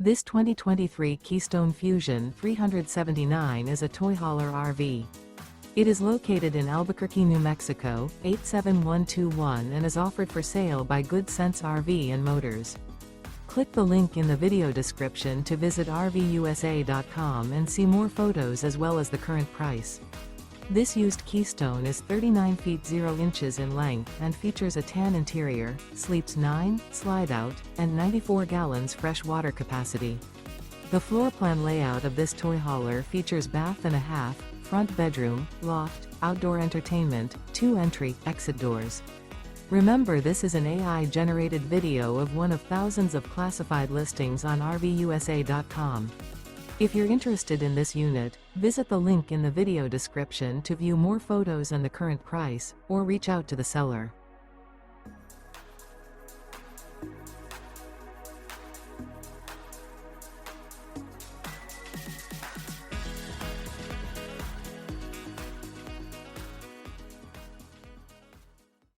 This 2023 Keystone Fuzion 379 is a toy hauler RV. It is located in Albuquerque, New Mexico, 87121 and is offered for sale by Good Sense RV and Motors. Click the link in the video description to visit RVUSA.com and see more photos as well as the current price. This used Keystone is 39 feet 0 inches in length and features a tan interior, sleeps 9, slide-out, and 94 gallons fresh water capacity. The floor plan layout of this toy hauler features bath and a half, front bedroom, loft, outdoor entertainment, 2 entry/exit doors. Remember, this is an AI-generated video of one of thousands of classified listings on RVUSA.com. If you're interested in this unit, visit the link in the video description to view more photos and the current price, or reach out to the seller.